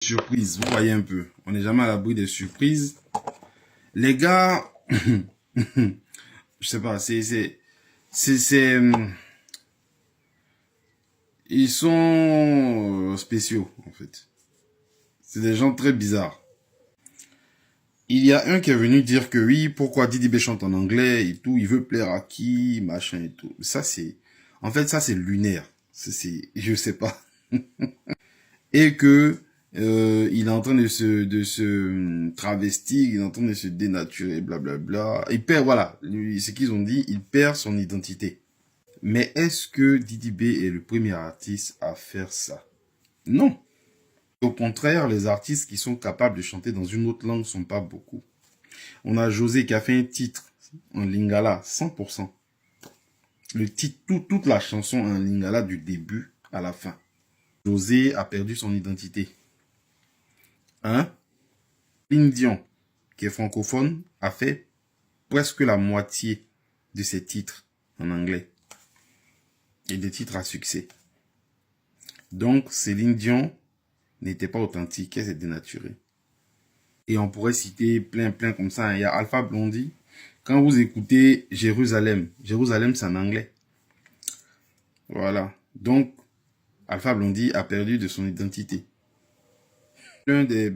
Surprise, vous voyez un peu. On n'est jamais à l'abri des surprises. Les gars, je sais pas, ils sont spéciaux, en fait. C'est des gens très bizarres. Il y a un qui est venu dire que oui, pourquoi Didi B chante en anglais et tout, il veut plaire à qui, machin et tout. Ça, c'est, en fait, ça, c'est lunaire. Je sais pas. Et que, il est en train de se travestir, il est en train de se dénaturer, blablabla. Il perd, voilà, ce qu'ils ont dit, il perd son identité. Mais est-ce que Didi B est le premier artiste à faire ça? Non. Au contraire, les artistes qui sont capables de chanter dans une autre langue sont pas beaucoup. On a José qui a fait un titre en lingala, 100%. Le titre, toute la chanson en lingala du début à la fin. José a perdu son identité. Hein? Dion, qui est francophone, a fait presque la moitié de ses titres en anglais. Et des titres à succès. Donc, Céline Dion n'était pas authentique, elle s'est dénaturée. Et on pourrait citer plein comme ça. Il y a Alpha Blondy. Quand vous écoutez Jérusalem, Jérusalem c'est en anglais. Voilà. Donc, Alpha Blondy a perdu de son identité. L'un des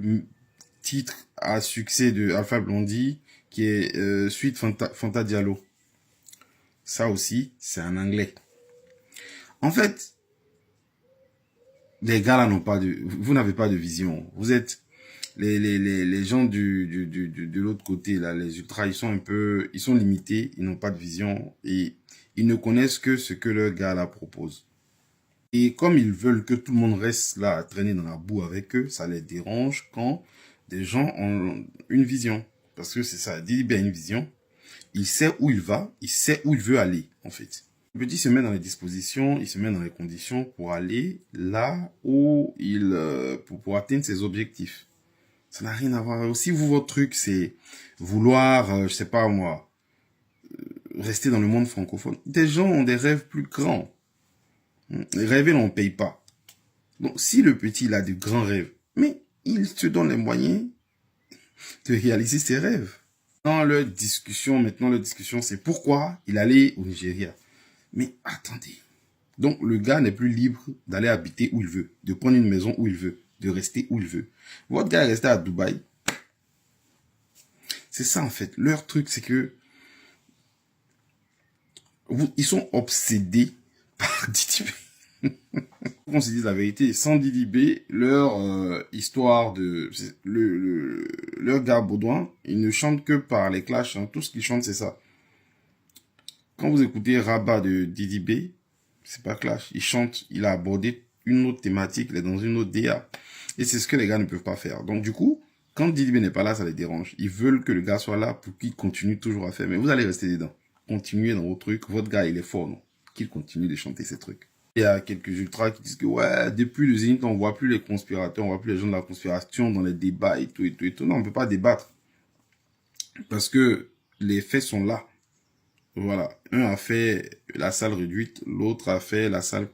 titres à succès de Alpha Blondy, qui est Suite Fanta Diallo. Ça aussi, c'est en anglais. En fait, les gars là n'ont pas de... Vous n'avez pas de vision. Vous êtes... Les gens de l'autre côté, là, les ultras, ils sont limités, ils n'ont pas de vision et ils ne connaissent que ce que leur gars là propose. Et comme ils veulent que tout le monde reste là à traîner dans la boue avec eux, ça les dérange quand des gens ont une vision. Parce que c'est ça, Didi B a une vision, il sait où il va, il sait où il veut aller, en fait. Le petit se met dans les dispositions, il se met dans les conditions pour aller là où pour atteindre ses objectifs. Ça n'a rien à voir. Aussi, vous, votre truc, c'est vouloir, je sais pas moi, rester dans le monde francophone. Des gens ont des rêves plus grands. Les rêves, on ne paye pas. Donc, si le petit, il a de grands rêves, mais il se donne les moyens de réaliser ses rêves. Dans leur discussion, c'est pourquoi il allait au Nigeria. Mais attendez. Donc, le gars n'est plus libre d'aller habiter où il veut, de prendre une maison où il veut, de rester où il veut. Votre gars est resté à Dubaï. C'est ça, en fait. Leur truc, c'est que ils sont obsédés par Didi B. On se dise la vérité, sans Didi B, leur histoire de... leur gars Baudouin, ils ne chantent que par les clashs. Hein. Tout ce qu'ils chantent, c'est ça. Quand vous écoutez Rabat de Didi B, c'est pas clash. Il chante, il a abordé une autre thématique, il est dans une autre DA. Et c'est ce que les gars ne peuvent pas faire. Donc du coup, quand Didi B n'est pas là, ça les dérange. Ils veulent que le gars soit là pour qu'il continue toujours à faire. Mais vous allez rester dedans. Continuez dans vos trucs. Votre gars, il est fort, non? Qu'il continue de chanter ses trucs. Il y a quelques ultras qui disent que ouais, depuis le Zénith, on voit plus les conspirateurs, on voit plus les gens de la conspiration dans les débats et tout. Non, on peut pas débattre. Parce que les faits sont là. Voilà. Un a fait la salle réduite, l'autre a fait la salle